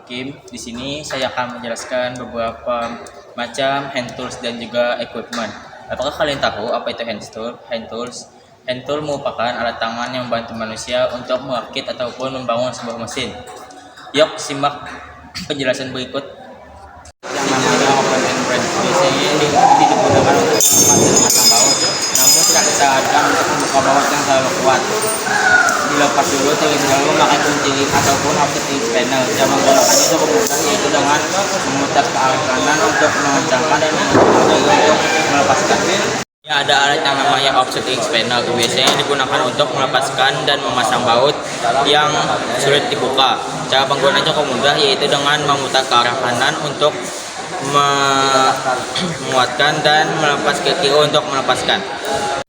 Hakim. Di sini saya akan menjelaskan beberapa macam hand tools dan juga equipment. Apakah kalian tahu apa itu hand tool? Hand tool merupakan alat tangan yang membantu manusia untuk merakit ataupun membangun sebuah mesin. Yuk simak penjelasan berikut. Yang namanya open end wrench biasanya digunakan untuk memasang baut, namun tidak disarankan untuk membuka baut yang terlalu kuat. Dilepas dulu terlebih dahulu memakai kunci ataupun optic panel. Cara menggunakannya cukup mudah, yaitu dengan memutar ke arah kanan untuk mengencangkan dan memutar untuk melepaskan. Ini ada alat yang namanya offset panel, biasanya digunakan untuk melepaskan dan memasang baut yang sulit dibuka. Cara penggunaannya cukup mudah, yaitu dengan memutar ke arah kanan untuk menguatkan dan melepas ke kiri untuk melepaskan.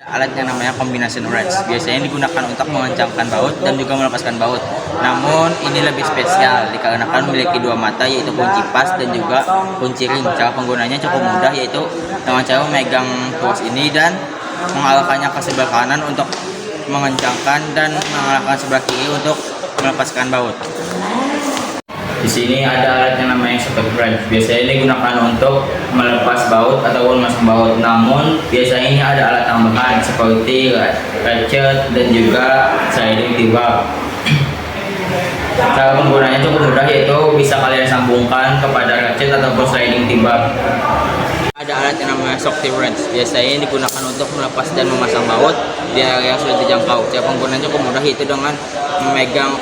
Alat yang namanya combination wrench biasanya digunakan untuk mengencangkan baut dan juga melepaskan baut. Namun ini lebih spesial dikarenakan memiliki dua mata, yaitu kunci pas dan juga kunci ring. Cara penggunanya cukup mudah, yaitu dengan cara memegang tuas ini dan mengarahkannya ke sebelah kanan untuk mengencangkan dan mengarahkan sebelah kiri untuk melepaskan baut. Di sini ada alat yang namanya socket wrench. Biasanya digunakan untuk melepas baut ataupun memasang baut. Namun biasanya ini ada alat tambahan seperti ratchet dan juga sliding T-bar. Cara penggunaannya cukup mudah, yaitu bisa kalian sambungkan kepada ratchet ataupun sliding T-bar. Ada alat yang namanya shock wrench. Biasanya digunakan untuk melepas dan memasang baut di area yang sudah dijangkau. Cara penggunaannya cukup mudah, yaitu dengan memegang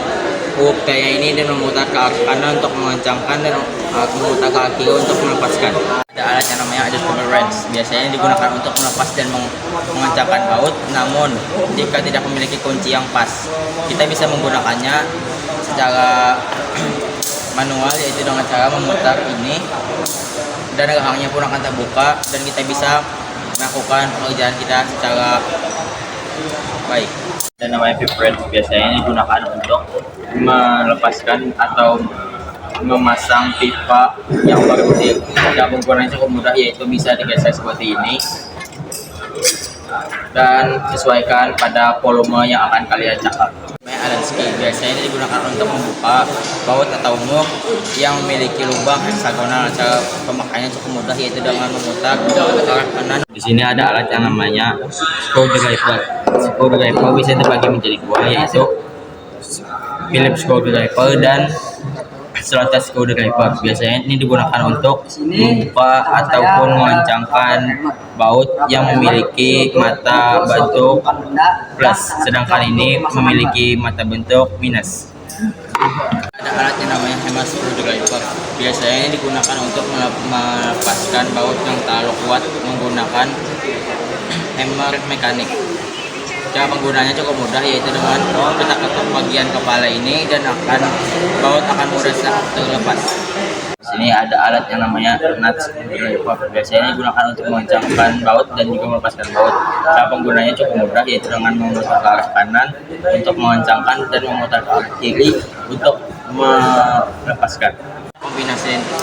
hook taynya ini dan memutar ke arah kanan untuk mengencangkan dan memutar ke arah kiri untuk melepaskan. Ada alat yang namanya adjustable wrench. Biasanya digunakan untuk melepas dan mengencangkan baut. Namun jika tidak memiliki kunci yang pas, kita bisa menggunakannya secara manual, yaitu dengan cara memutar ini dan rahangnya pun akan terbuka dan kita bisa melakukan pekerjaan kita secara baik. Dan namanya pip wrench biasanya digunakan untuk melepaskan atau memasang pipa yang baru di. Cara penggunaannya cukup mudah, yaitu bisa digeser seperti ini dan sesuaikan pada volume yang akan kalian cakap. Allen key biasanya digunakan untuk membuka baut atau muk yang memiliki lubang heksagonal. Cara pemakaiannya cukup mudah, yaitu dengan memutar ke arah kanan. Di sini ada alat yang namanya screwdriver. Screwdriver bisa terbagi menjadi dua, yaitu Phillips screwdriver dan slotted screwdriver. Biasanya ini digunakan untuk membuka ataupun mengencangkan baut yang memiliki mata bentuk plus, sedangkan ini memiliki mata bentuk minus. Ada alat yang namanya hammer screwdriver. Biasanya digunakan untuk melepaskan baut yang terlalu kuat menggunakan hammer mekanik. Cara penggunaannya cukup mudah, yaitu dengan kita ketuk bagian kepala ini dan baut akan mudah terlepas. Di sini ada alat yang namanya nut screwdriver. Biasanya digunakan untuk mengencangkan baut dan juga melepaskan baut. Cara penggunaannya cukup mudah, yaitu dengan memutar ke arah kanan untuk mengencangkan dan memutar ke arah kiri untuk melepaskan.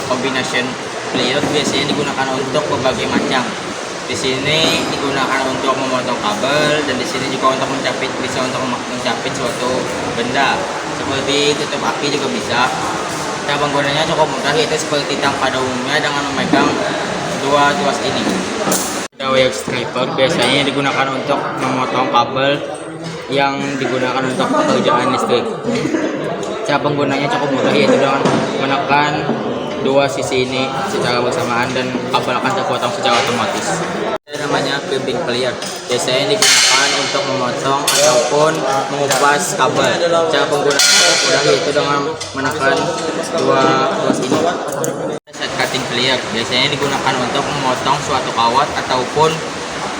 Combination plier biasanya digunakan untuk berbagai macam. Di sini digunakan untuk memotong kabel, dan di sini juga untuk bisa untuk mencapit suatu benda seperti tutup aki juga bisa. Cara penggunaannya cukup mudah, yaitu seperti tang pada umumnya dengan memegang dua tuas ini. Ada wire striper. Biasanya digunakan untuk memotong kabel yang digunakan untuk pekerjaan listrik. Cara penggunaannya cukup mudah, yaitu dengan menekan dua sisi ini secara bersamaan dan kabel akan terpotong secara otomatis. Ada namanya crimping plier. Biasanya digunakan untuk memotong ataupun mengupas kabel. Cara penggunaannya mudah, yaitu dengan menekan dua tuas ini. Set cutting plier. Biasanya digunakan untuk memotong suatu kawat ataupun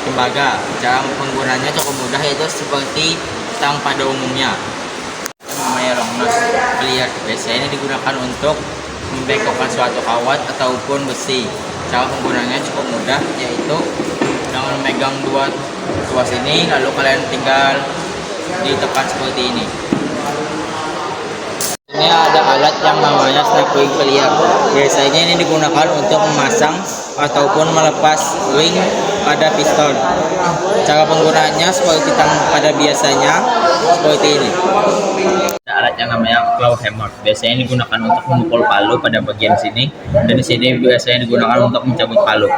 tembaga. Cara penggunaannya cukup mudah, yaitu seperti tang pada umumnya. Namanya long nose plier. Biasanya digunakan untuk membengkokkan suatu kawat ataupun besi. Cara penggunaannya cukup mudah, yaitu dengan memegang dua tuas ini lalu kalian tinggal ditekan seperti ini. Ini ada alat yang namanya snapping plier. Biasanya ini digunakan untuk memasang ataupun melepas ring pada piston. Cara penggunaannya seperti tang pada biasanya, seperti ini. Ada alat alat yang namanya claw hammer. Biasanya digunakan untuk memukul palu pada bagian sini, dan di sini biasanya digunakan untuk mencabut palu.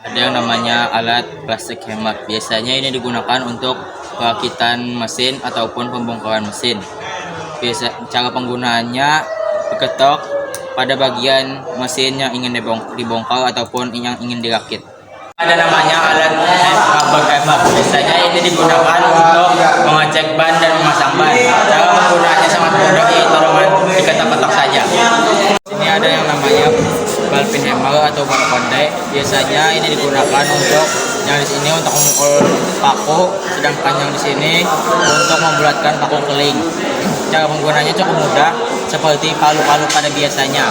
Ada yang namanya alat plastic hammer. Biasanya ini digunakan untuk perakitan mesin ataupun pembongkaran mesin. Cara penggunaannya diketok pada bagian mesin yang ingin dibongkar ataupun yang ingin dirakit. Ada namanya alat rubber hammer. Biasanya ini digunakan untuk mengecek ban dan memasang ban. Cara penggunaannya sangat mudah, yaitu dengan diketok-ketok saja. Ini ada yang namanya balpin hammer atau bal pandai. Biasanya ini digunakan untuk yang di sini untuk memukul paku, sedangkan yang di sini untuk membulatkan paku keling. Cara penggunaannya cukup mudah, seperti palu-palu pada biasanya.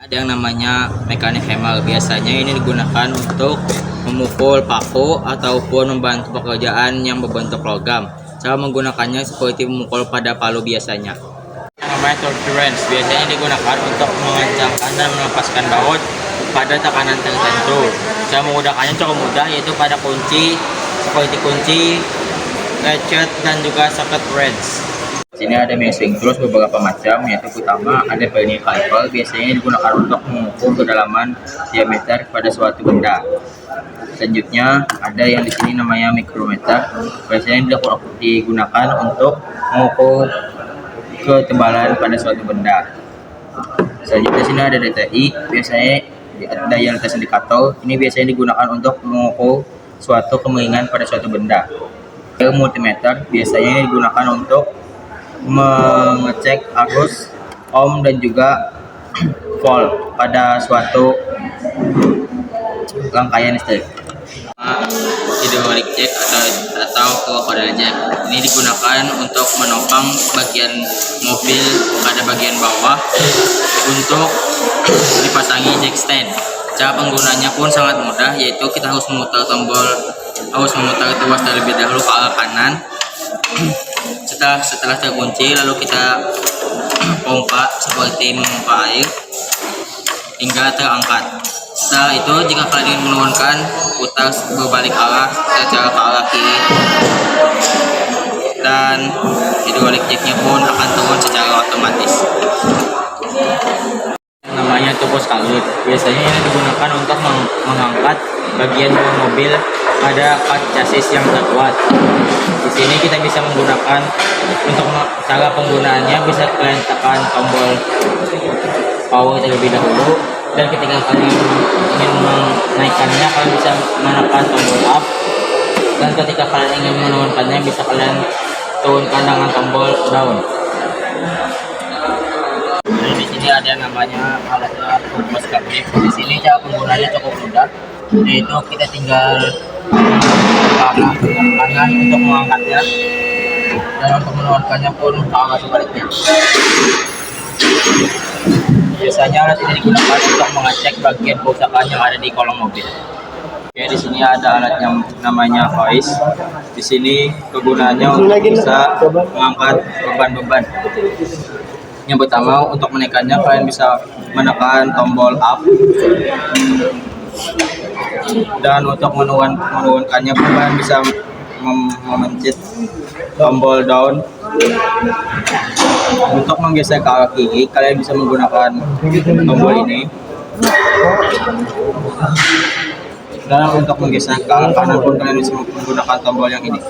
Ada yang namanya mekanik hammer. Biasanya ini digunakan untuk memukul paku ataupun membantu pekerjaan yang berbentuk logam. Cara menggunakannya seperti memukul pada palu biasanya. Yang namanya torque wrench. Biasanya digunakan untuk mengencangkan dan melepaskan baut pada tekanan tertentu. Cara menggunakannya cukup mudah, yaitu pada kunci seperti kunci, ratchet, dan juga socket wrench. Sini ada measuring tools beberapa macam, yaitu pertama ada vernier caliper. Biasanya digunakan untuk mengukur kedalaman diameter pada suatu benda. Selanjutnya ada yang di sini namanya micrometer. Biasanya digunakan untuk mengukur ketebalan pada suatu benda. Selanjutnya sini ada DTI. Biasanya daya letas indikator. Ini biasanya digunakan untuk mengukur suatu kemiringan pada suatu benda. Multimeter biasanya ini digunakan untuk mengecek arus, ohm, dan juga volt pada suatu rangkaian listrik. Hydraulic jack atau crocodile jack ini digunakan untuk menopang bagian mobil pada bagian bawah untuk dipasangi jack stand. Cara penggunanya pun sangat mudah, yaitu kita harus memutar tuas terlebih dahulu ke arah kanan. Setelah terkunci, lalu kita pompa seperti memompa air hingga terangkat. Setelah itu, jika kalian ingin menurunkan, putar berbalik arah secara ke arah kiri, dan hidrolik jacknya pun akan turun secara otomatis. Namanya turbos kalut. Biasanya ini digunakan untuk mengangkat bagian bawah mobil pada kart chassis yang terkuat. Di sini kita bisa menggunakan, untuk cara penggunaannya bisa kalian tekan tombol power terlebih dahulu, dan ketika kalian ingin menaikkannya kalian bisa menekan tombol up, dan ketika kalian ingin menurunkannya bisa kalian turunkan dengan tombol down. Di sini ada yang namanya alatnya turbos kalut. Di sini cara penggunaannya cukup mudah, yaitu kita tinggal kanan untuk mengangkatnya, dan untuk menurunkannya pun ke arah sebaliknya. Biasanya alat ini digunakan untuk mengecek bagian kerusakan yang ada di kolong mobil. Oke, di sini ada alat yang namanya hoist. Di sini kegunaannya untuk bisa mengangkat beban-beban. Yang pertama, untuk menaikkannya kalian bisa menekan tombol up, dan untuk menurunkannya pun kalian bisa memencet tombol down. Untuk menggeser ke arah kiri kalian bisa menggunakan tombol ini, dan untuk menggeser ke arah kanan pun kalian bisa menggunakan tombol yang ini.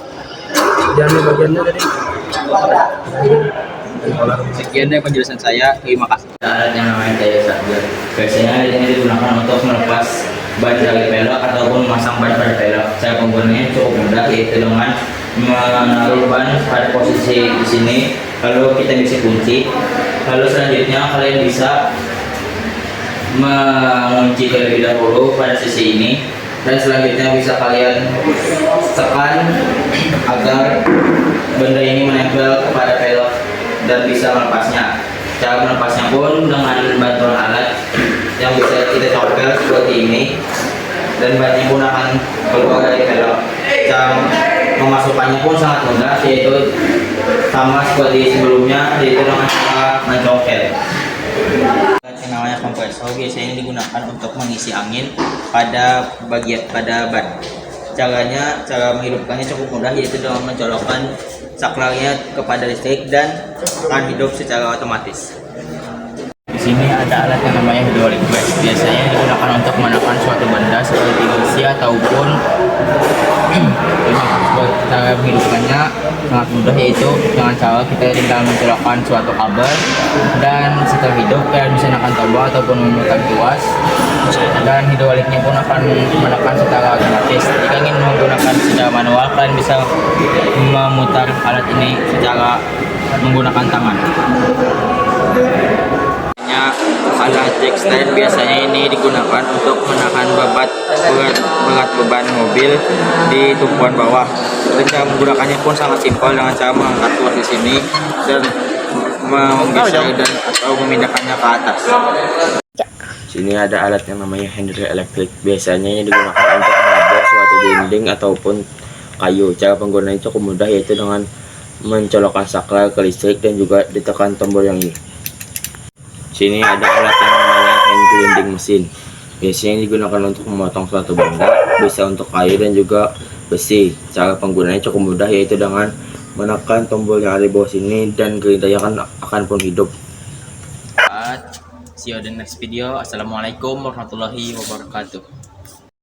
Sekian dari penjelasan saya, terima kasih. Alat yang namanya daya charger. Biasanya ini digunakan untuk melepas ban dari pelek ataupun memasang ban pada pelek. Cara penggunaannya cukup mudah, yaitu dengan menaruh ban pada posisi di sini, lalu kita bisa kunci. Lalu selanjutnya kalian bisa mengunci terlebih dahulu pada sisi ini, dan selanjutnya bisa kalian tekan agar benda ini menempel kepada pelek dan bisa melepasnya. Cara melepasnya pun dengan bantuan alat yang bisa kita copel seperti ini, dan bannya pun akan keluar dari pelek. Cara memasukkannya pun sangat mudah, yaitu sama seperti sebelumnya, yaitu dengan cara mencongkel. Yang namanya kompresor biasanya digunakan untuk mengisi angin pada ban. Cara menghidupkannya cukup mudah, yaitu dengan mencolokkan saklarnya kepada listrik dan akan hidup secara otomatis. Di sini ada alat yang namanya hydraulic press. Biasanya digunakan untuk menekan suatu benda seperti besi ataupun cara menghidupkannya sangat mudah, yaitu dengan cara kita tinggal mencolokkan suatu kabel dan setelah hidup kalian bisa menekan tombol ataupun memutar tuas, dan hidroliknya pun akan menekan secara otomatis. Jika ingin menggunakan secara manual, kalian bisa memutar alat ini secara menggunakan tangan. Alat jack stand biasanya ini digunakan untuk menahan berat beban mobil di tumpuan bawah. Dan cara menggunakannya pun sangat simpel dengan cara mengangkat tuas di sini dan menggeser dan atau memindahkannya ke atas. Sini ada alat yang namanya handle elektrik. Biasanya ini digunakan untuk mengatur suatu dinding ataupun kayu. Cara penggunaannya cukup mudah, yaitu dengan mencolokkan saklar ke listrik dan juga ditekan tombol yang ini. Sini ada alat yang namanya hand grinding mesin. Biasanya digunakan untuk memotong suatu benda, bisa untuk kayu dan juga besi. Cara penggunaannya cukup mudah, yaitu dengan menekan tombol yang ada di bawah sini dan gerindarnya akan pun hidup. See you in the next video. Assalamualaikum warahmatullahi wabarakatuh.